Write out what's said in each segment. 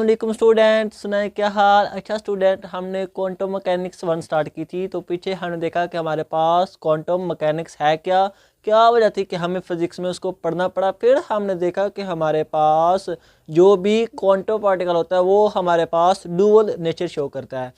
अस्सलाम वालेकुम स्टूडेंट, सुनाए क्या हाल। अच्छा स्टूडेंट, हमने क्वांटम मैकेनिक्स 1 स्टार्ट की थी, तो पीछे हमने देखा कि हमारे पास क्वांटम मैकेनिक्स है क्या क्या वजह थी कि हमें फिजिक्स में उसको पढ़ना पड़ा। फिर हमने देखा कि हमारे पास जो भी क्वांटम पार्टिकल होता है वो हमारे पास डुअल नेचर शो करता है।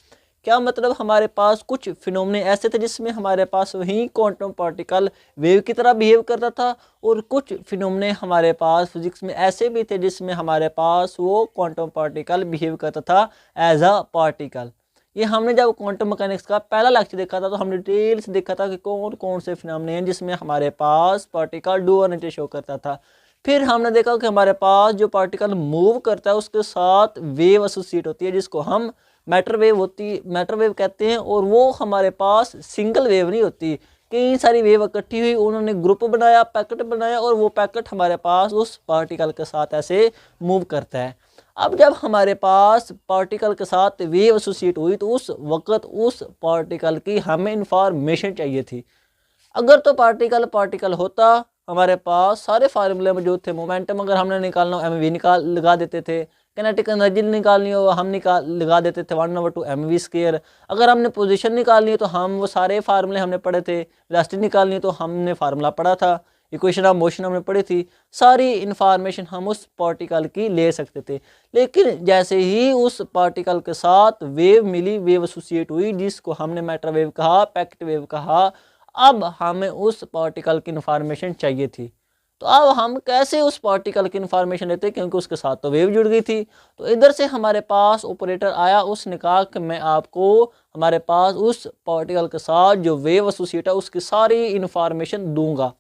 क्या मतलब, हमारे पास कुछ फिनोमेने ऐसे थे जिसमें हमारे पास वही क्वांटम पार्टिकल वेव की तरह बिहेव करता था, और कुछ फिनोमेने हमारे पास फिजिक्स में ऐसे भी थे जिसमें हमारे पास वो क्वांटम पार्टिकल बिहेव करता था एज अ पार्टिकल। ये हमने जब क्वांटम मैकेनिक्स का पहला लेक्चर देखा था तो हमने डिटेल से देखा था कि कौन कौन से फिनोमेने हैं जिसमें हमारे पास पार्टिकल डुअल नेचर शो करता था। फिर हमने देखा कि हमारे पास जो पार्टिकल मूव करता है उसके साथ वेव एसोसिएट होती है जिसको हम मैटर वेव कहते हैं, और वो हमारे पास सिंगल वेव नहीं होती, कई सारी वेव इकट्ठी हुई, उन्होंने ग्रुप बनाया, पैकेट बनाया, और वो पैकेट हमारे पास उस पार्टिकल के साथ ऐसे मूव करता है। अब जब हमारे पास पार्टिकल के साथ वेव एसोसिएट हुई तो उस वक्त उस पार्टिकल की हमें इंफॉर्मेशन चाहिए थी। अगर तो पार्टिकल होता, हमारे पास सारे फार्मूले मौजूद थे। मोमेंटम अगर हमने निकालना हो mv लगा देते थे, किनेटिक एनर्जी निकालनी हो हम लगा देते थे 1/2 mv²। अगर हमने पोजीशन निकालनी है तो हम वो सारे फार्मूले हमने पढ़े थे। वेलोसिटी निकालनी है तो हमने फार्मूला पढ़ा था। इक्वेशन ऑफ मोशन हमने पढ़ी थी। सारी इन्फॉर्मेशन हम उस पार्टिकल की ले सकते थे। लेकिन जैसे ही उस पार्टिकल के साथ वेव मिली, वेव एसोसिएट हुई, जिसको हमने मैटर वेव कहा, पैकेट वेव कहा, अब हमें उस पार्टिकल की इन्फॉर्मेशन चाहिए थी। तो अब हम कैसे उस पार्टिकल की इन्फॉर्मेशन लेते, क्योंकि उसके साथ तो वेव जुड़ गई थी। तो इधर से हमारे पास ऑपरेटर आया, उसने कहा कि मैं आपको हमारे पास उस पार्टिकल के साथ जो वेव एसोसिएट है उसकी सारी इन्फॉर्मेशन दूंगा।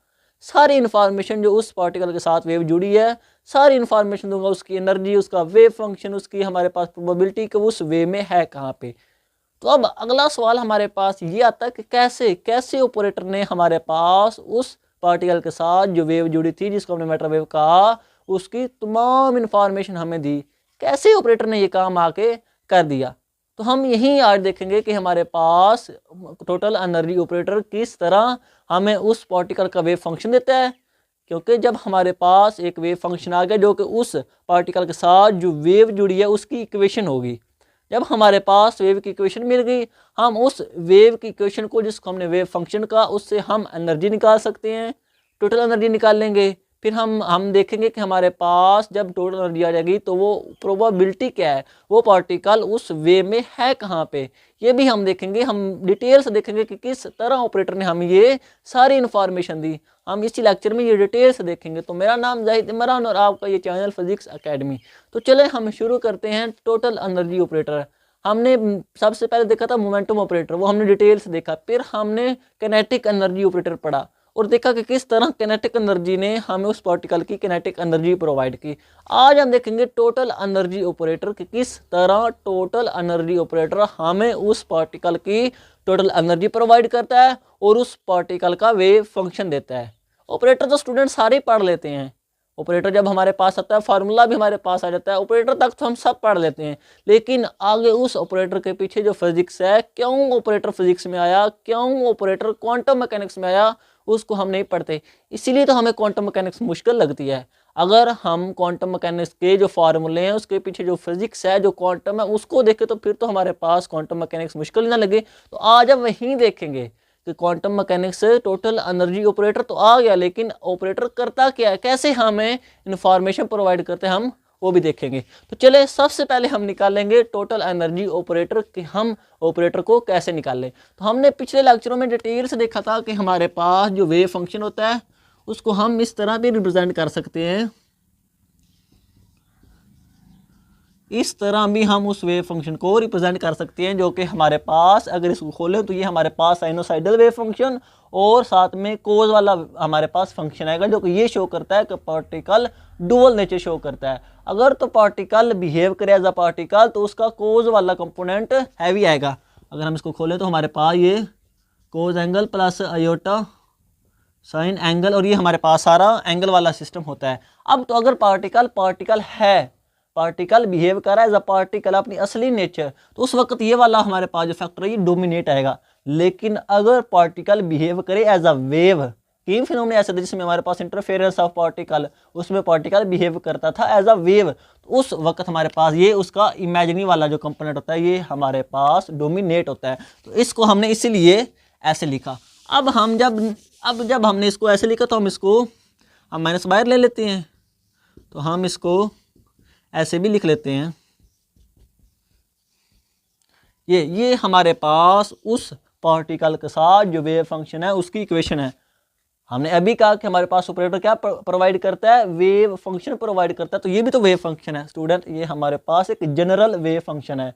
सारी इन्फॉर्मेशन जो उस पार्टिकल के साथ वेव जुड़ी है सारी इन्फॉर्मेशन दूंगा, उसकी एनर्जी, उसका वेव फंक्शन, उसकी हमारे पास प्रोबेबिलिटी कि उस वेव में है कहाँ पे। तो अब अगला सवाल हमारे पास ये आता है कि कैसे ऑपरेटर ने हमारे पास उस पार्टिकल के साथ जो वेव जुड़ी थी जिसको हमने मैटर वेव कहा उसकी तमाम इन्फॉर्मेशन हमें दी। कैसे ऑपरेटर ने ये काम आके कर दिया। तो हम यही आज देखेंगे कि हमारे पास टोटल एनर्जी ऑपरेटर किस तरह हमें उस पार्टिकल का वेव फंक्शन देता है। क्योंकि जब हमारे पास एक वेव फंक्शन आ गया जो कि उस पार्टिकल के साथ जो वेव जुड़ी है उसकी इक्वेशन होगी। जब हमारे पास वेव की इक्वेशन मिल गई, हम उस वेव की इक्वेशन को, जिसको हमने वेव फंक्शन का, उससे हम एनर्जी निकाल सकते हैं, टोटल एनर्जी निकाल लेंगे। फिर हम देखेंगे कि हमारे पास जब टोटल एनर्जी आ जाएगी तो वो प्रोबेबिलिटी क्या है, वो पार्टिकल उस वेव में है कहाँ पे, ये भी हम देखेंगे। हम डिटेल से देखेंगे कि किस तरह ऑपरेटर ने हमें ये सारी इन्फॉर्मेशन दी। हम इसी लेक्चर में ये डिटेल से देखेंगे। तो मेरा नाम जाहिद इमरान और आपका ये चैनल फिजिक्स एकेडमी। तो चले हम शुरू करते हैं टोटल एनर्जी ऑपरेटर। हमने सबसे पहले देखा था मोमेंटम ऑपरेटर, वो हमने डिटेल से देखा। फिर हमने किनेटिक एनर्जी ऑपरेटर पढ़ा और देखा कि किस तरह किनेटिक एनर्जी ने हमें उस पार्टिकल की किनेटिक एनर्जी प्रोवाइड की। आज हम देखेंगे टोटल एनर्जी ऑपरेटर कि किस तरह टोटल एनर्जी ऑपरेटर हमें उस पार्टिकल की टोटल एनर्जी प्रोवाइड करता है और उस पार्टिकल का वेव फंक्शन देता है। ऑपरेटर तो स्टूडेंट सारे पढ़ लेते हैं। ऑपरेटर जब हमारे पास आता है फार्मूला भी हमारे पास आ जाता है, ऑपरेटर तक तो हम सब पढ़ लेते हैं। लेकिन आगे उस ऑपरेटर के पीछे जो फिजिक्स है, क्यों ऑपरेटर फिजिक्स में आया, क्यों ऑपरेटर क्वांटम मैकेनिक्स में आया, उसको हम नहीं पढ़ते। इसीलिए तो हमें क्वांटम मैकेनिक्स मुश्किल लगती है। अगर हम क्वांटम मैकेनिक्स के जो फार्मूले हैं उसके पीछे जो फिजिक्स है, जो क्वांटम है, उसको देखें तो फिर तो हमारे पास क्वांटम मैकेनिक्स मुश्किल ना लगे। तो आज हम वहीं देखेंगे कि क्वांटम मैकेनिक्स से टोटल एनर्जी ऑपरेटर तो आ गया, लेकिन ऑपरेटर करता क्या है, कैसे हमें इंफॉर्मेशन प्रोवाइड करते हैं, हम वो भी देखेंगे। तो चले सबसे पहले हम निकालेंगे टोटल एनर्जी ऑपरेटर कि हम ऑपरेटर को कैसे निकालें। तो हमने पिछले लेक्चरों में डिटेल से देखा था कि हमारे पास जो वेव फंक्शन होता है उसको हम इस तरह भी रिप्रेजेंट कर सकते हैं। इस तरह भी हम उस वेव फंक्शन को रिप्रेजेंट कर सकते हैं, जो कि हमारे पास, अगर इसको खोलें तो ये हमारे पास साइनोसाइडल वेव फंक्शन और साथ में कोज वाला हमारे पास फंक्शन आएगा, जो कि ये शो करता है कि पार्टिकल डुअल नेचर शो करता है। अगर तो पार्टिकल बिहेव करे एज अ पार्टिकल तो उसका कोज वाला कंपोनेंट हैवी आएगा। अगर हम इसको खोलें तो हमारे पास ये cos angle plus iota sine angle, और ये हमारे पास सारा एंगल वाला सिस्टम होता है। अब तो अगर पार्टिकल है, पार्टिकल बिहेव कर रहा है एज अ पार्टिकल अपनी असली नेचर, तो उस वक्त ये वाला हमारे पास जो फैक्टर है ये डोमिनेट आएगा। लेकिन अगर पार्टिकल बिहेव करे एज अ वेव, किन फिनोमेना ऐसे थे जिसमें हमारे पास इंटरफेरेंस ऑफ पार्टिकल, उसमें पार्टिकल बिहेव करता था एज अ वेव, तो उस वक्त हमारे पास ये उसका इमेजिनी वाला जो कंपोनेंट होता है ये हमारे पास डोमिनेट होता है। तो इसको हमने इसीलिए ऐसे लिखा। अब जब हमने इसको ऐसे लिखा तो हम माइनस बाहर ले लेते हैं, तो हम इसको ऐसे भी लिख लेते हैं। ये हमारे पास उस पार्टिकल के साथ जो वेव फंक्शन है उसकी इक्वेशन है। हमने अभी कहा कि हमारे पास ऑपरेटर क्या प्रोवाइड करता है, वेव फंक्शन प्रोवाइड करता है, तो ये भी तो वेव फंक्शन है स्टूडेंट। ये हमारे पास एक जनरल वेव फंक्शन है।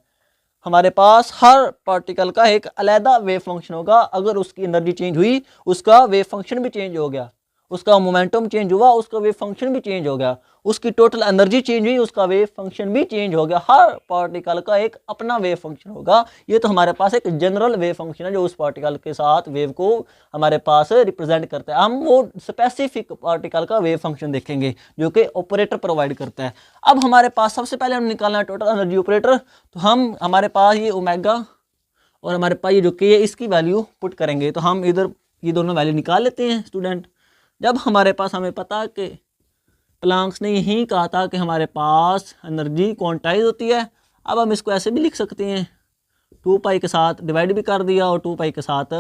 हमारे पास हर पार्टिकल का एक अलग वेव फंक्शन होगा। अगर उसकी एनर्जी चेंज हुई उसका वेव फंक्शन भी चेंज हो गया, उसका मोमेंटम चेंज हुआ उसका वेव फंक्शन भी चेंज हो गया, उसकी टोटल एनर्जी चेंज हुई उसका वेव फंक्शन भी चेंज हो गया। हर पार्टिकल का एक अपना वेव फंक्शन होगा। ये तो हमारे पास एक जनरल वेव फंक्शन है जो उस पार्टिकल के साथ वेव को हमारे पास रिप्रेजेंट करता है। हम वो स्पेसिफिक पार्टिकल का वेव फंक्शन देखेंगे जो कि ऑपरेटर प्रोवाइड करता है। अब हमारे पास सबसे पहले हम निकालना है टोटल एनर्जी ऑपरेटर। तो हमारे पास ये ओमेगा और हमारे पास ये जो के है इसकी वैल्यू पुट करेंगे। तो हम इधर ये दोनों वैल्यू निकाल लेते हैं स्टूडेंट। जब हमारे पास हमें पता कि प्लांक्स ने यही कहा था कि हमारे पास एनर्जी क्वांटाइज होती है। अब हम इसको ऐसे भी लिख सकते हैं, 2 पाई के साथ डिवाइड भी कर दिया और 2 पाई के साथ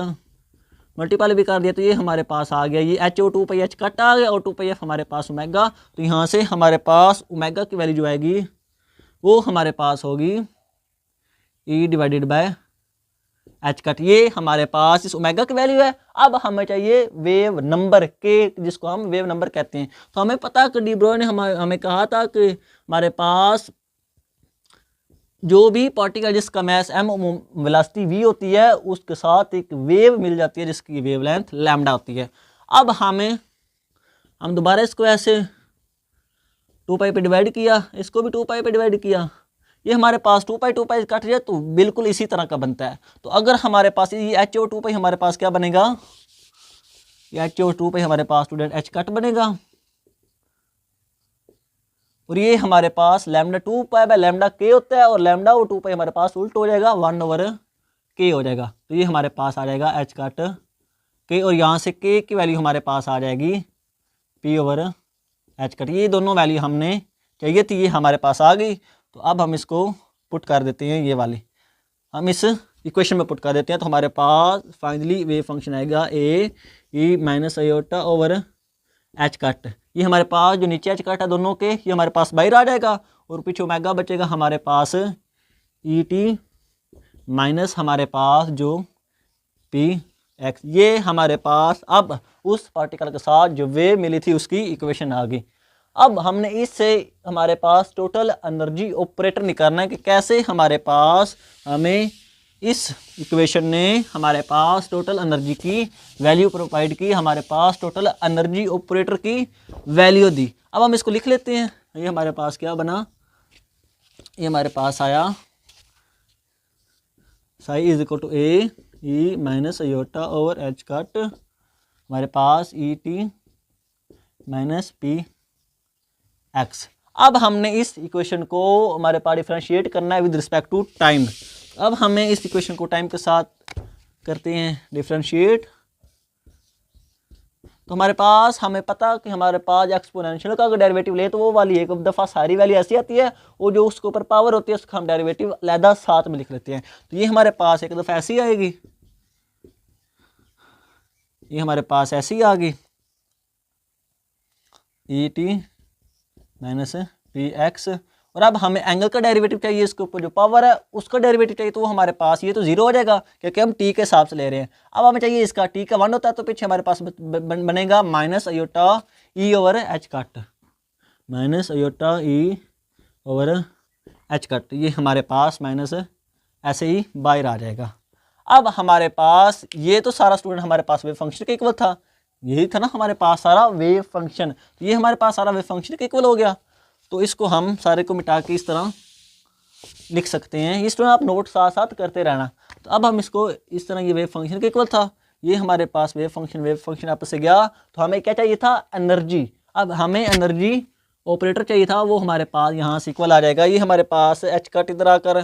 मल्टीपल भी कर दिया। तो ये हमारे पास आ गया, ये एच ओ 2 पाई एच कट आ गया और 2 पाई एफ हमारे पास ओमेगा। तो यहाँ से हमारे पास ओमेगा की वैल्यू जो आएगी वो हमारे पास होगी E divided by H cut. ये हमारे पास इस ओमेगा की वैल्यू है। अब हमें चाहिए वेव नंबर के, जिसको हम वेव नंबर कहते हैं। तो हमें पता कि डी ब्रोय ने हमें कहा था कि हमारे पास जो भी पार्टिकल जिसका मैस m वेलोसिटी v होती है उसके साथ एक वेव मिल जाती है जिसकी वेवलेंथ लैम्डा होती है। अब हम दोबारा इसको ऐसे 2 पाई पे डिवाइड किया, इसको भी 2 पाई पे डिवाइड किया। ये हमारे पास 2 पाई कट जाए तो बिल्कुल इसी तरह का बनता है। तो अगर हमारे पास ये एच ओ 2 पाई हमारे पास क्या बनेगा, ये एच ओ 2 पाई हमारे पास स्टूडेंट एच कट बनेगा और ये हमारे पास लैम्डा 2 पाई बाय लैम्डा के होता है और लैम्डा और 2 पाई हमारे पास उल्ट हो जाएगा, 1 ओवर के हो जाएगा। तो ये हमारे पास आ जाएगा एच कट के और यहाँ से के की वैल्यू हमारे पास आ जाएगी पी ओवर एच कट। ये दोनों वैल्यू हमने चाहिए थी, ये हमारे पास आ गई। तो अब हम इसको पुट कर देते हैं, ये वाली हम इस इक्वेशन में पुट कर देते हैं। तो हमारे पास फाइनली वेव फंक्शन आएगा a e minus iota over h cut. ये हमारे पास जो नीचे एच कट है दोनों के ये हमारे पास बाहर आ जाएगा और पीछे ओमेगा बचेगा हमारे पास ई टी माइनस हमारे पास जो पी एक्स। ये हमारे पास अब उस पार्टिकल के साथ जो वेव मिली थी उसकी इक्वेशन आ गई। अब हमने इससे हमारे पास टोटल एनर्जी ऑपरेटर निकालना है कि कैसे हमारे पास हमें इस इक्वेशन ने हमारे पास टोटल एनर्जी की वैल्यू प्रोवाइड की, हमारे पास टोटल एनर्जी ऑपरेटर की वैल्यू दी। अब हम इसको लिख लेते हैं। ये हमारे पास क्या बना, ये हमारे पास आया psi is equal to a e minus iota over h cut, हमारे पास e t minus p x. अब हमने इस इक्वेशन को हमारे पास डिफरेंशिएट करना है विद रिस्पेक्ट टू टाइम। अब हमें इस इक्वेशन को टाइम के साथ करते हैं डिफरेंशिएट। तो हमारे पास हमें पता कि हमारे पास एक्सपोनेंशियल का अगर डेरिवेटिव ले तो वो वाली एक दफ़ा सारी वैल्यू ऐसी आती है और जो उसके ऊपर पावर होती है उसका हम डेरिवेटिव अलहदा साथ में लिख लेते हैं। तो ये हमारे पास एक दफ़ा ऐसी आएगी, ये हमारे पास ऐसी आ गई ई टी माइनस पी एक्स। और अब हमें एंगल का डेरिवेटिव चाहिए, इसके ऊपर जो पावर है उसका डेरिवेटिव चाहिए। तो वो हमारे पास ये तो जीरो हो जाएगा क्योंकि हम टी के हिसाब से ले रहे हैं। अब हमें चाहिए इसका टी का 1 होता है तो पीछे हमारे पास बनेगा माइनस अयोटा ई over h cut, minus iota ई ओवर एच कट। ये हमारे पास माइनस ऐसे ही बाहर आ जाएगा। अब हमारे पास ये तो सारा स्टूडेंट हमारे पास वेव फंक्शन के इक्वल था, यही था ना हमारे पास सारा वेव फंक्शन। तो ये हमारे पास सारा वेव फंक्शन के इक्वल हो गया। तो इसको हम सारे को मिटा के इस तरह लिख सकते हैं। इस तरह आप नोट साथ साथ करते रहना। तो अब हम इसको इस तरह, ये वेव फंक्शन के इक्वल था, ये हमारे पास वेव फंक्शन आपस से गया। तो हमें क्या चाहिए था, एनर्जी। अब हमें एनर्जी ऑपरेटर चाहिए था, वो हमारे पास यहाँ से इक्वल आ जाएगा। ये हमारे पास एच कट इधर आकर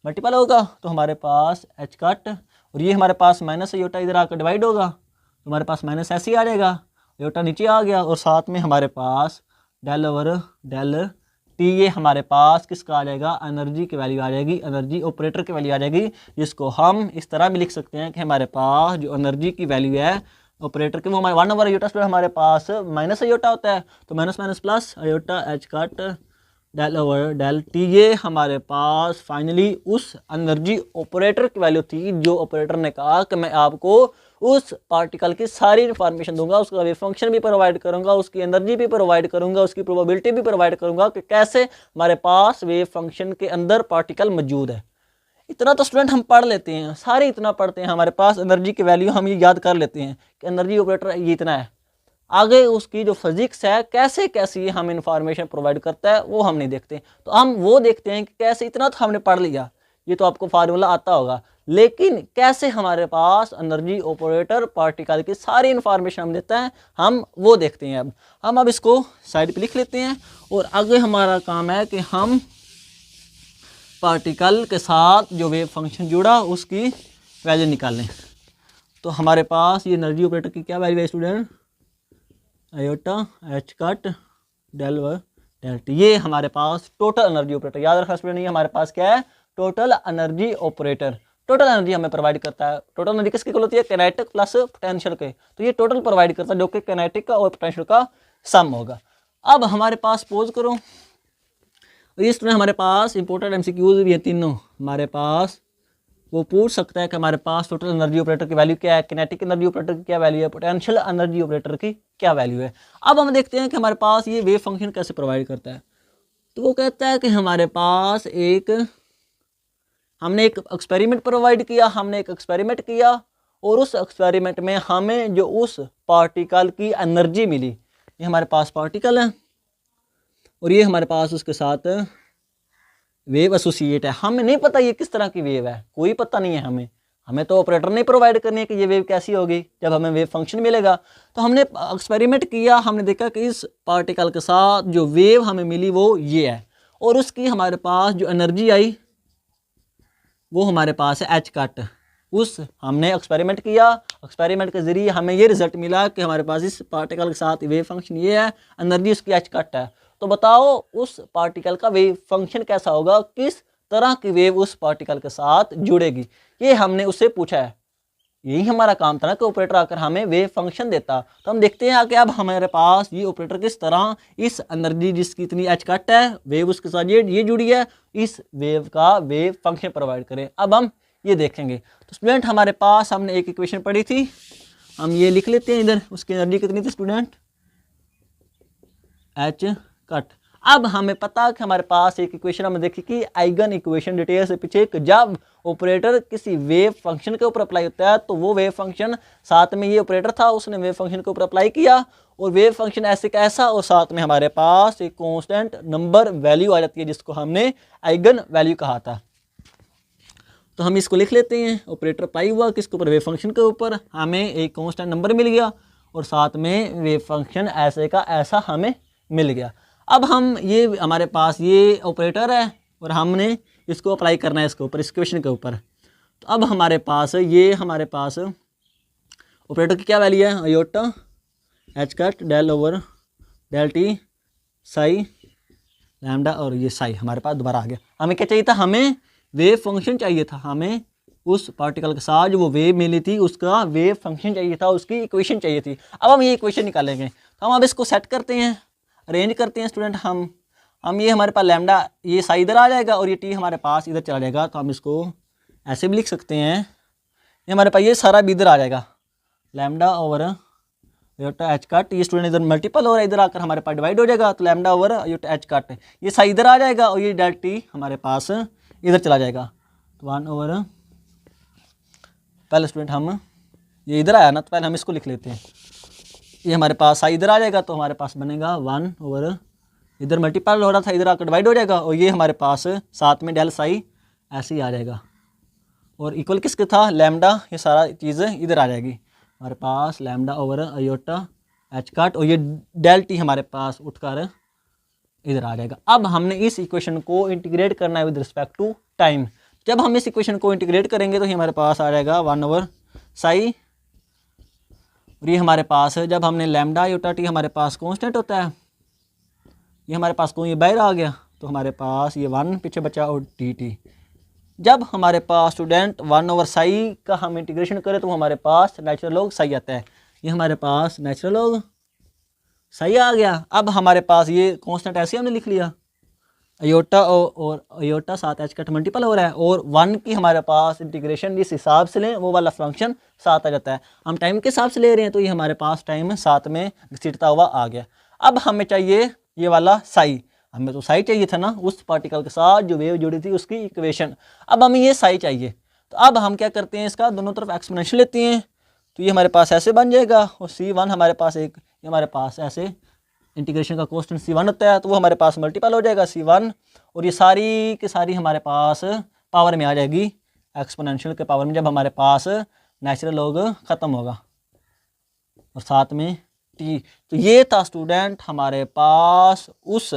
मल्टीपल होगा तो हमारे पास एच कट, और ये हमारे पास माइनस आयोटा इधर आकर डिवाइड होगा तो हमारे पास माइनस ऐसे ही आ जाएगा, आयोटा नीचे आ गया, और साथ में हमारे पास डेल ओवर डेल टी, ये हमारे पास किसका आ जाएगा, एनर्जी की वैल्यू आ जाएगी, एनर्जी ऑपरेटर की वैल्यू आ जाएगी, जिसको हम इस तरह भी लिख सकते हैं कि हमारे पास जो एनर्जी की वैल्यू है ऑपरेटर के, वो हमारे 1 ओवर आयोटा स्क्वायर हमारे पास माइनस आयोटा होता है, तो minus minus plus iota H cut del over del T, ये हमारे पास फाइनली उस एनर्जी ऑपरेटर की वैल्यू थी, जो ऑपरेटर ने कहा कि मैं आपको उस पार्टिकल की सारी इन्फॉर्मेशन दूंगा, उसका वेव फंक्शन भी प्रोवाइड करूंगा, उसकी एनर्जी भी प्रोवाइड करूंगा, उसकी प्रोबेबिलिटी भी प्रोवाइड करूंगा कि कैसे हमारे पास वेव फंक्शन के अंदर पार्टिकल मौजूद है। इतना तो स्टूडेंट हम पढ़ लेते हैं, सारे इतना पढ़ते हैं, हमारे पास एनर्जी की वैल्यू हम ये याद कर लेते हैं कि एनर्जी ऑपरेटर ये इतना है। आगे उसकी जो फिजिक्स है कैसे कैसे हम इंफॉर्मेशन प्रोवाइड करता है वो हम नहीं देखते, तो हम वो देखते हैं कि कैसे, इतना तो हमने पढ़ लिया, ये तो आपको फार्मूला आता होगा, लेकिन कैसे हमारे पास एनर्जी ऑपरेटर पार्टिकल की सारी इंफॉर्मेशन हम देता है, हम वो देखते हैं। अब इसको साइड पे लिख लेते हैं, और आगे हमारा काम है कि हम पार्टिकल के साथ जो वेव फंक्शन जुड़ा उसकी वैल्यू निकालें। तो हमारे पास ये एनर्जी ऑपरेटर की क्या वैल्यू है student, iota H cut del व डेल टी, ये हमारे पास टोटल एनर्जी ऑपरेटर, याद रखा स्टूडेंट, ये हमारे पास क्या है, total energy operator. Total energy हमें प्रोवाइड करता है, टोटल एनर्जी किसकी होती है, काइनेटिक प्लस पोटेंशियल के, तो ये टोटल प्रोवाइड करता है जो कि काइनेटिक का और पोटेंशियल का सम होगा। अब हमारे पास पोज करो, ये स्टूडेंट हमारे पास इंपॉर्टेंट एमसीक्यूज भी है तीनों, हमारे पास वो पूछ सकता है कि हमारे पास टोटल एनर्जी ऑपरेटर की वैल्यू क्या है, किनेटिक एनर्जी ऑपरेटर की क्या वैल्यू है, पोटेंशियल एनर्जी ऑपरेटर की क्या वैल्यू है। अब हम देखते हैं कि हमारे पास ये वेव फंक्शन कैसे प्रोवाइड करता है। तो वो कहता है कि हमारे पास हमने एक एक्सपेरिमेंट प्रोवाइड किया, हमने एक एक्सपेरिमेंट किया, और उस एक्सपेरिमेंट में हमें जो उस पार्टिकल की एनर्जी मिली, ये हमारे पास पार्टिकल है और ये हमारे पास उसके साथ वेव एसोसिएट है। हमें नहीं पता ये किस तरह की वेव है, कोई पता नहीं है हमें तो ऑपरेटर नहीं प्रोवाइड करनी है कि ये वेव कैसी होगी, जब हमें वेव फंक्शन मिलेगा। तो हमने एक्सपेरिमेंट किया, हमने देखा कि इस पार्टिकल के साथ जो वेव हमें मिली वो ये है, और उसकी हमारे पास जो एनर्जी आई वो हमारे पास है एच कट। हमने एक्सपेरिमेंट किया, एक्सपेरिमेंट के जरिए हमें ये रिजल्ट मिला कि हमारे पास इस पार्टिकल के साथ वेव फंक्शन ये है, एनर्जी उसकी एच कट है। तो बताओ उस पार्टिकल का वेव फंक्शन कैसा होगा, किस तरह की वेव उस पार्टिकल के साथ जुड़ेगी, ये हमने उससे पूछा है। यही हमारा काम था ना कि ऑपरेटर आकर हमें वेव फंक्शन देता। तो हम देखते हैं कि अब हमारे पास ये ऑपरेटर किस तरह इस एनर्जी जिसकी इतनी एच कट है, वेव उसके साथ ये जुड़ी है, इस वेव का वेव फंक्शन प्रोवाइड करें। अब हम ये देखेंगे। तो स्टूडेंट हमारे पास हमने एक इक्वेशन पढ़ी थी, हम ये लिख लेते हैं इधर, उसकी एनर्जी कितनी थी स्टूडेंट, एच कट। अब हमें पता कि हमारे पास एक इक्वेशन हमने देखी कि आइगन इक्वेशन डिटेल से पीछे, जब ऑपरेटर किसी वेव फंक्शन के ऊपर अप्लाई होता है तो वो वेव फंक्शन, साथ में ये ऑपरेटर था उसने वेव फंक्शन के ऊपर अप्लाई किया, और वेव फंक्शन ऐसे कैसा, और साथ में हमारे पास एक कांस्टेंट नंबर वैल्यू आ जाती है जिसको हमने आइगन वैल्यू कहा था। तो हम इसको लिख लेते हैं, ऑपरेटर अप्लाई हुआ किसके ऊपर, वेव फंक्शन के ऊपर, हमें एक कांस्टेंट नंबर मिल गया और साथ में वेव फंक्शन ऐसे का ऐसा हमें मिल गया। अब हम ये हमारे पास ये ऑपरेटर है और हमने इसको अप्लाई करना है इसके ऊपर, इस क्वेश्चन के ऊपर। तो अब हमारे पास ऑपरेटर की क्या वैल्यू है, iota H cut del over del T psi lambda, और ये साई हमारे पास दोबारा आ गया। हमें क्या चाहिए था, हमें वेव फंक्शन चाहिए था, हमें उस पार्टिकल के साथ जो वो वेव मिली थी उसका वेव फंक्शन चाहिए था, उसकी इक्वेशन चाहिए थी। अब हम ये इक्वेशन निकालेंगे। तो हम अब इसको सेट करते हैं, अरेंज करते हैं स्टूडेंट। हम ये हमारे पास लैम्डा, ये साई इधर आ जाएगा और ये टी हमारे पास इधर चला जाएगा। तो हम इसको ऐसे भी लिख सकते हैं, ये हमारे पास ये सारा भी इधर आ जाएगा, lambda over iota H cut, ये स्टूडेंट इधर मल्टीपल हो रहा है, इधर आकर हमारे पास डिवाइड हो जाएगा, तो lambda over iota H cut, ये साई इधर आ जाएगा और ये डेल टी हमारे पास इधर चला जाएगा। तो 1 ओवर, पहले स्टूडेंट हम ये इधर आया ना, तो पहले हम इसको लिख लेते हैं, ये हमारे पास साई इधर आ जाएगा, तो हमारे पास बनेगा 1 ओवर, इधर मल्टीपल हो रहा था इधर आकर डिवाइड हो जाएगा, और ये हमारे पास साथ में डेल साई ऐसे ही आ जाएगा, और इक्वल किसके था, लैम्डा, ये सारा चीज़ इधर आ जाएगी हमारे पास, lambda over iota H cut, और ये डेल टी हमारे पास उठकर इधर आ जाएगा। अब हमने इस इक्वेशन को इंटीग्रेट करना है विद रिस्पेक्ट टू टाइम। जब हम इस इक्वेशन को इंटीग्रेट करेंगे तो ये हमारे पास आ जाएगा 1 ओवर साई और ये हमारे पास जब हमने लैम्डा आयोटा टी हमारे पास कांस्टेंट होता है, ये हमारे पास ये बाहर आ गया तो हमारे पास ये 1 पीछे बचा और टी। जब हमारे पास स्टूडेंट 1/साई का हम इंटीग्रेशन करें तो हमारे पास नेचुरल लॉग साई आता है। ये हमारे पास नेचुरल लॉग साई आ गया। अब हमारे पास ये कांस्टेंट ऐसे हमने लिख लिया, अयोटा और अयोटा साथ एच कट मल्टीपल हो रहा है और 1 की हमारे पास इंटीग्रेशन जिस हिसाब से लें वो वाला फंक्शन साथ आ जाता है। हम टाइम के हिसाब से ले रहे हैं तो ये हमारे पास टाइम साथ में घसीटता हुआ आ गया। अब हमें चाहिए ये वाला साई, हमें तो साई चाहिए था ना उस पार्टिकल के साथ जो वेव जुड़ी थी उसकी इक्वेशन। अब हमें ये साई चाहिए तो अब हम क्या करते हैं, इसका दोनों तरफ एक्सपोनेंशियल लेते हैं तो ये हमारे पास ऐसे बन जाएगा और C1 हमारे पास एक ये हमारे पास ऐसे इंटीग्रेशन का कांस्टेंट C1 होता है तो वो हमारे पास मल्टीपल हो जाएगा C1 और ये सारी की सारी हमारे पास पावर में आ जाएगी एक्सपोनेंशियल के पावर में जब हमारे पास नेचुरल लॉग ख़त्म होगा और साथ में टी। तो ये था स्टूडेंट हमारे पास उस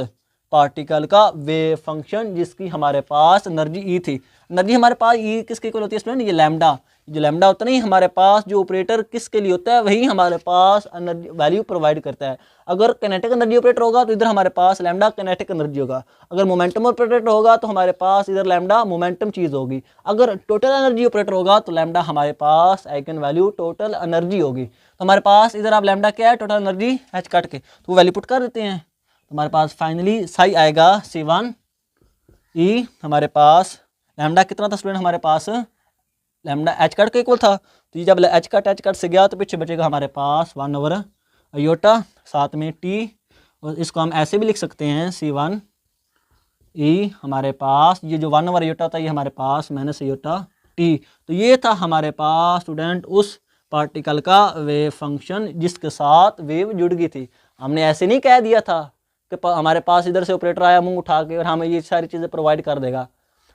पार्टिकल का वेव फंक्शन जिसकी हमारे पास एनर्जी ई थी। एनर्जी हमारे पास ई किसके इक्वल होती है स्टूडेंट, ये लैम्डा, जो लैम्डा होता है नहीं हमारे पास जो ऑपरेटर किसके लिए होता है वही हमारे पास एनर्जी वैल्यू प्रोवाइड करता है। अगर किनेटिक एनर्जी ऑपरेटर होगा तो इधर हमारे पास लैम्डा किनेटिक एनर्जी होगा, अगर मोमेंटम ऑपरेटर होगा तो हमारे पास इधर लैम्डा मोमेंटम चीज़ होगी, अगर टोटल एनर्जी ऑपरेटर होगा तो लैम्डा हमारे पास आइगन वैल्यू टोटल एनर्जी होगी। तो हमारे पास इधर आप लैम्डा क्या है टोटल एनर्जी एच कट के तो वो वैल्यू पुट कर देते हैं तो हमारे पास फाइनली साई आएगा C1 ई। हमारे पास लैम्डा कितना था स्टूडेंट, हमारे पास लैम्डा एच कट के इक्वल था तो ये जब एच कट से गया तो पीछे बचेगा हमारे पास 1/अयोटा साथ में टी और इसको हम ऐसे भी लिख सकते हैं C1 ई। हमारे पास ये जो 1/अयोटा था ये हमारे पास माइनस अयोटा टी। तो ये था हमारे पास स्टूडेंट उस पार्टिकल का वेव फंक्शन जिसके साथ वेव जुड़ गई थी। हमने ऐसे नहीं कह दिया था कि हमारे पास इधर से ऑपरेटर आया मुंह उठा के और हमें ये सारी चीज़ें प्रोवाइड कर देगा।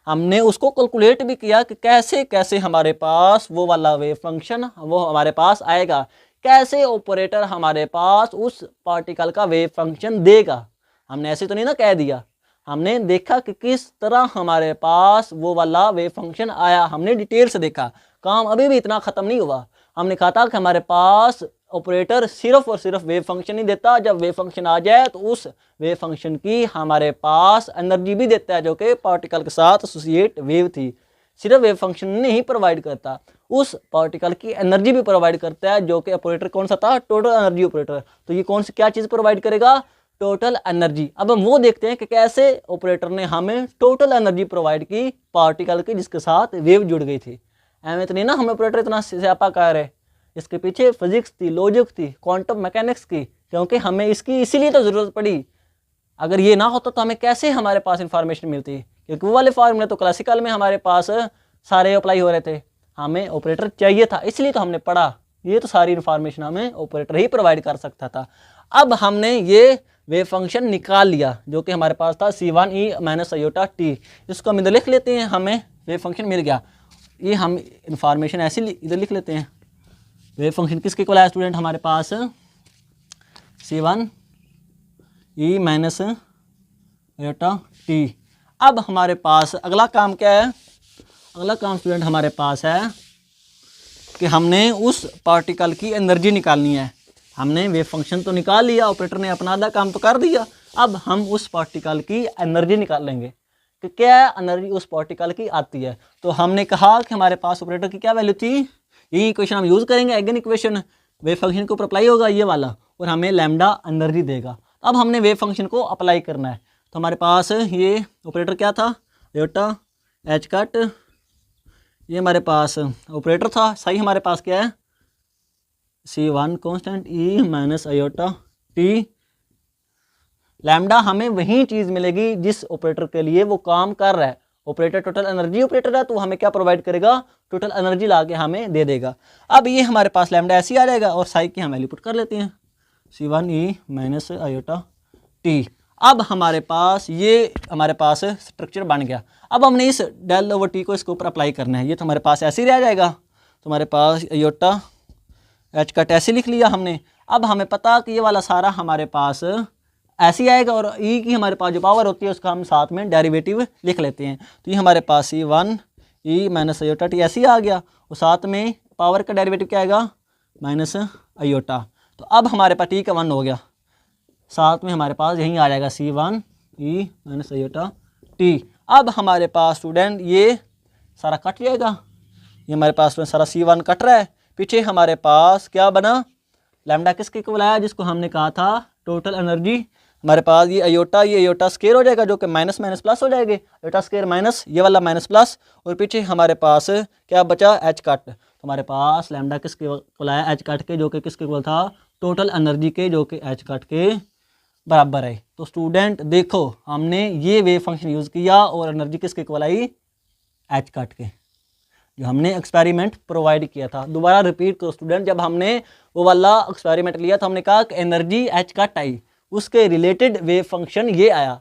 हमने उसको कैलकुलेट भी किया कि कैसे कैसे हमारे पास वो वाला वेव फंक्शन वो हमारे पास आएगा, कैसे ऑपरेटर हमारे पास उस पार्टिकल का वेव फंक्शन देगा। हमने ऐसे तो नहीं ना कह दिया, हमने देखा कि किस तरह हमारे पास वो वाला वेव फंक्शन आया, हमने डिटेल से देखा। काम अभी भी इतना ख़त्म नहीं हुआ। हमने कहा था कि हमारे पास ऑपरेटर सिर्फ और सिर्फ वेव फंक्शन ही देता, जब वेव फंक्शन आ जाए तो उस वेव फंक्शन की हमारे पास एनर्जी भी देता है जो कि पार्टिकल के साथ एसोसिएट वेव थी। सिर्फ वेव फंक्शन नहीं प्रोवाइड करता, उस पार्टिकल की एनर्जी भी प्रोवाइड करता है जो कि ऑपरेटर कौन सा था, टोटल एनर्जी ऑपरेटर। तो ये कौन सी क्या चीज़ प्रोवाइड करेगा, टोटल एनर्जी। अब हम वो देखते हैं कि कैसे ऑपरेटर ने हमें टोटल एनर्जी प्रोवाइड की पार्टिकल की जिसके साथ वेव जुड़ गई थी। एवं इतनी ना हमें ऑपरेटर इतना स्यापा कर है, इसके पीछे फिजिक्स थी, लॉजिक थी, क्वांटम मैकेनिक्स की, क्योंकि हमें इसकी इसीलिए तो ज़रूरत पड़ी। अगर ये ना होता तो हमें कैसे हमारे पास इंफॉर्मेशन मिलती, क्योंकि वो वाले फार्मूले तो क्लासिकल में हमारे पास सारे अप्लाई हो रहे थे। हमें ऑपरेटर चाहिए था इसलिए तो हमने पढ़ा, ये तो सारी इन्फॉर्मेशन हमें ऑपरेटर ही प्रोवाइड कर सकता था। अब हमने ये वेव फंक्शन निकाल लिया जो कि हमारे पास था C1 E minus iota T. इसको हम इधर लिख लेते हैं, हमें वेव फंक्शन मिल गया। ये हम इंफॉर्मेशन ऐसे इधर लिख लेते हैं। वेव फंक्शन किसके इक्वल है स्टूडेंट, हमारे पास C1 E minus iota T. अब हमारे पास अगला काम क्या है, अगला काम स्टूडेंट हमारे पास है कि हमने उस पार्टिकल की एनर्जी निकालनी है। हमने वेव फंक्शन तो निकाल लिया, ऑपरेटर ने अपना आधा काम तो कर दिया। अब हम उस पार्टिकल की एनर्जी निकाल लेंगे कि क्या एनर्जी उस पार्टिकल की आती है। तो हमने कहा कि हमारे पास ऑपरेटर की क्या वैल्यू थी, ये इक्वेशन हम यूज़ करेंगे, आइगन इक्वेशन वेव फंक्शन के ऊपर अप्लाई होगा ये वाला और हमें लैम्डा एनर्जी देगा। अब हमने वेव फंक्शन को अप्लाई करना है तो हमारे पास ये ऑपरेटर क्या था, अयोटा एच कट, ये हमारे पास ऑपरेटर था। सही हमारे पास क्या है C1 constant E minus iota T. Lambda हमें वही चीज़ मिलेगी जिस ऑपरेटर के लिए वो काम कर रहा है। ऑपरेटर टोटल एनर्जी ऑपरेटर है तो हमें क्या प्रोवाइड करेगा, टोटल एनर्जी ला के हमें दे देगा। अब ये हमारे पास लैम्डा ऐसे ही आ जाएगा और साई की हम वैल्यू पुट कर लेते हैं C1 E minus iota T. अब हमारे पास ये हमारे पास स्ट्रक्चर बन गया। अब हमने इस डेल ओवर टी को इसके ऊपर अप्लाई करना है। ये तो हमारे पास ऐसे ही रह जाएगा तो हमारे पास अयोटा एच कट ऐसे लिख लिया हमने। अब हमें पता कि ये वाला सारा हमारे पास ऐसे ही आएगा और ई की हमारे पास जो पावर होती है उसका हम साथ में डेरिवेटिव लिख लेते हैं। तो ये हमारे पास C1 E minus iota T ऐसे ही आ गया और साथ में पावर का डेरिवेटिव क्या आएगा माइनस आयोटा। तो अब हमारे पास टी का 1 हो गया, साथ में हमारे पास यहीं आ जाएगा C1 ई माइनस आयोटा टी। अब हमारे पास स्टूडेंट ये सारा कट जाएगा, ये हमारे पास सारा C1 कट रहा है। पीछे हमारे पास क्या बना, लैम्डा किसके इक्वल आया, जिसको हमने कहा था टोटल एनर्जी। हमारे पास ये अयोटा स्केयर हो जाएगा, जो कि माइनस माइनस प्लस हो जाएंगे, अयोटा स्केयर माइनस ये वाला माइनस प्लस, और पीछे हमारे पास क्या बचा, एच कट। तो हमारे पास लैम्डा किसके इक्वल आया, एच कट के, जो कि किसके इक्वल था, टोटल एनर्जी के, जो कि एच कट के बराबर है। तो स्टूडेंट देखो हमने ये वेव फंक्शन यूज़ किया और एनर्जी किसके इक्वल आई, एच कट के, जो हमने एक्सपेरिमेंट प्रोवाइड किया था। दोबारा रिपीट करो स्टूडेंट, जब हमने वो वाला एक्सपेरिमेंट लिया तो हमने कहा कि एनर्जी एच कट आई, उसके रिलेटेड वेव फंक्शन ये आया।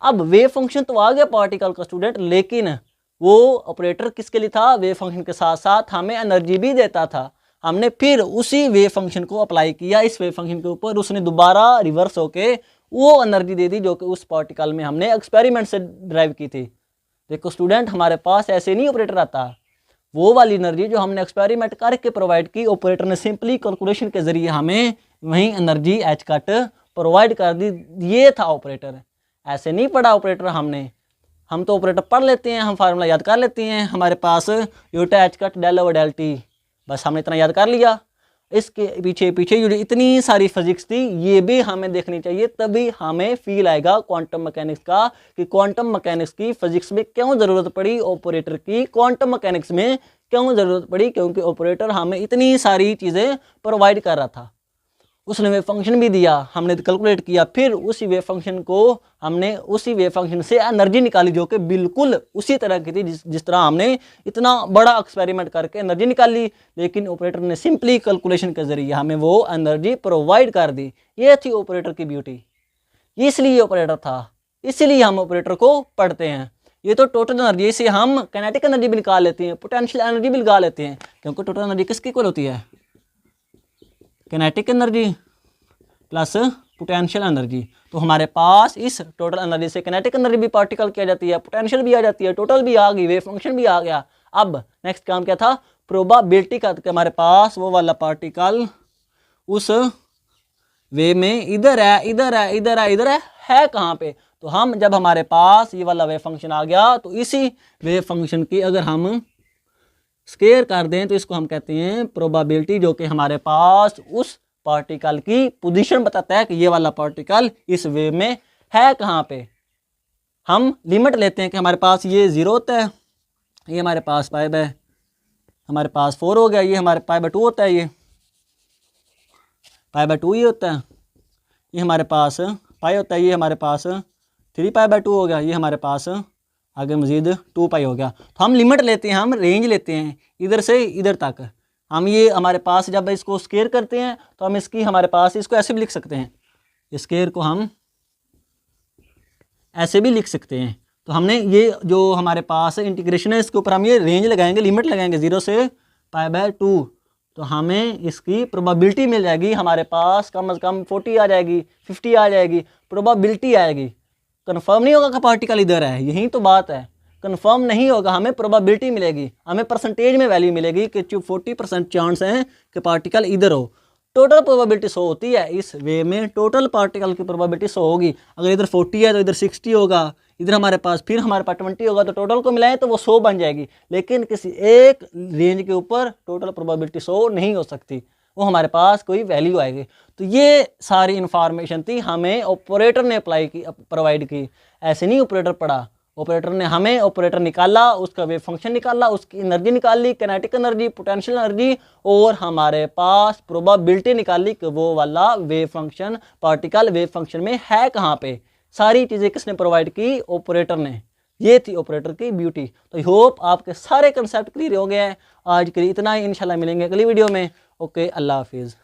अब वेव फंक्शन तो आ गया पार्टिकल का स्टूडेंट, लेकिन वो ऑपरेटर किसके लिए था, वेव फंक्शन के साथ साथ हमें एनर्जी भी देता था। हमने फिर उसी वेव फंक्शन को अप्लाई किया इस वेव फंक्शन के ऊपर, उसने दोबारा रिवर्स होके वो एनर्जी दे दी जो कि उस पार्टिकल में हमने एक्सपेरिमेंट से ड्राइव की थी। देखो स्टूडेंट, हमारे पास ऐसे नहीं ऑपरेटर आता, वो वाली एनर्जी जो हमने एक्सपेरिमेंट करके प्रोवाइड की, ऑपरेटर ने सिंपली कैलकुलेशन के जरिए हमें वही एनर्जी एच कट प्रोवाइड कर दी। ये था ऑपरेटर, ऐसे नहीं पढ़ा ऑपरेटर हमने। हम तो ऑपरेटर पढ़ लेते हैं, हम फार्मूला याद कर लेते हैं, हमारे पास iota h cut del over del t, बस हमने इतना याद कर लिया। इसके पीछे पीछे जो इतनी सारी फिजिक्स थी ये भी हमें देखनी चाहिए, तभी हमें फील आएगा क्वांटम मैकेनिक्स का, कि क्वांटम मैकेनिक्स की फिजिक्स में क्यों ज़रूरत पड़ी, ऑपरेटर की क्वांटम मैकेनिक्स में क्यों ज़रूरत पड़ी, क्योंकि ऑपरेटर हमें इतनी सारी चीज़ें प्रोवाइड कर रहा था। उसने वेव फंक्शन भी दिया, हमने कैलकुलेट किया, फिर उसी वेव फंक्शन को हमने उसी वेव फंक्शन से एनर्जी निकाली जो कि बिल्कुल उसी तरह की थी जिस तरह हमने इतना बड़ा एक्सपेरिमेंट करके एनर्जी निकाली। लेकिन ऑपरेटर ने सिंपली कैलकुलेशन के जरिए हमें वो एनर्जी प्रोवाइड कर दी। ये थी ऑपरेटर की ब्यूटी, इसलिए ऑपरेटर था, इसलिए हम ऑपरेटर को पढ़ते हैं। ये तो टोटल एनर्जी से हम काइनेटिक एनर्जी भी निकाल लेते हैं, पोटेंशियल एनर्जी भी निकाल लेते हैं, क्योंकि टोटल एनर्जी किसकी इक्वल होती है, kinetic energy plus potential energy. तो हमारे पास इस टोटल एनर्जी से काइनेटिक एनर्जी भी पार्टिकल की आ जाती है, पोटेंशियल भी आ जाती है, टोटल भी आ गई, वेव फंक्शन भी आ गया। अब नेक्स्ट काम क्या था, प्रोबाबिलिटी का, कि हमारे पास वो वाला पार्टिकल उस वे में इधर है, इधर है, इधर है, इधर है कहाँ पे। तो हम जब हमारे पास ये वाला वेव फंक्शन आ गया तो इसी वेव फंक्शन की अगर हम स्केयर कर दें तो इसको हम कहते हैं प्रोबाबिलिटी, जो कि हमारे पास उस पार्टिकल की पोजीशन बताता है कि ये वाला पार्टिकल इस वेव में है कहाँ पे। हम लिमिट लेते हैं कि हमारे पास ये 0 होता है, ये हमारे पास पाई बाय हमारे पास 4 हो गया, ये हमारे पाई बाय 2 होता है, ये पाई बाय 2 ही होता है, ये हमारे पास पाई होता है, ये हमारे पास 3 पाई बाय 2 हो गया, ये हमारे पास आगे मजीद 2 पाई हो गया। तो हम लिमिट लेते हैं, हम रेंज लेते हैं इधर से इधर तक। हम ये हमारे पास जब इसको स्केयर करते हैं तो हम इसकी हमारे पास इसको ऐसे भी लिख सकते हैं, स्केयर को हम ऐसे भी लिख सकते हैं। तो हमने ये जो हमारे पास इंटीग्रेशन है इसके ऊपर हम ये रेंज लगाएंगे, लिमिट लगाएंगे 0 से पाई बाय 2, तो हमें इसकी प्रोबेबिलिटी मिल जाएगी। हमारे पास कम से कम 40 आ जाएगी, 50 आ जाएगी, प्रोबेबिलिटी आएगी। कन्फर्म नहीं होगा कि पार्टिकल इधर है, यही तो बात है, कन्फर्म नहीं होगा, हमें प्रोबेबिलिटी मिलेगी, हमें परसेंटेज में वैल्यू मिलेगी कि 40% चांस है कि पार्टिकल इधर हो। टोटल प्रोबेबिलिटी 100 होती है, इस वे में टोटल पार्टिकल की प्रोबेबिलिटी 100 होगी। अगर इधर 40 है तो इधर 60 होगा, इधर हमारे पास फिर हमारे पास 20 होगा, तो टोटल को मिलाएं तो वो 100 बन जाएगी। लेकिन किसी एक रेंज के ऊपर टोटल प्रोबेबिलिटी 100 नहीं हो सकती, वो हमारे पास कोई वैल्यू आएगी। तो ये सारी इन्फॉर्मेशन थी हमें ऑपरेटर ने अप्लाई की, प्रोवाइड की, ऐसे नहीं ऑपरेटर पढ़ा। ऑपरेटर ने हमें ऑपरेटर निकाला, उसका वेव फंक्शन निकाला, उसकी एनर्जी निकाली, काइनेटिक एनर्जी, पोटेंशियल एनर्जी, और हमारे पास प्रोबेबिलिटी निकाली कि वो वाला wave function particle wave function में है कहाँ पे। सारी चीज़ें किसने प्रोवाइड की, ऑपरेटर ने। ये थी ऑपरेटर की ब्यूटी। तो आई होप आपके सारे कंसेप्ट क्लियर हो गए हैं। आज के लिए इतना ही, इंशाल्लाह मिलेंगे अगली वीडियो में। ओके, अल्लाह हाफिज़।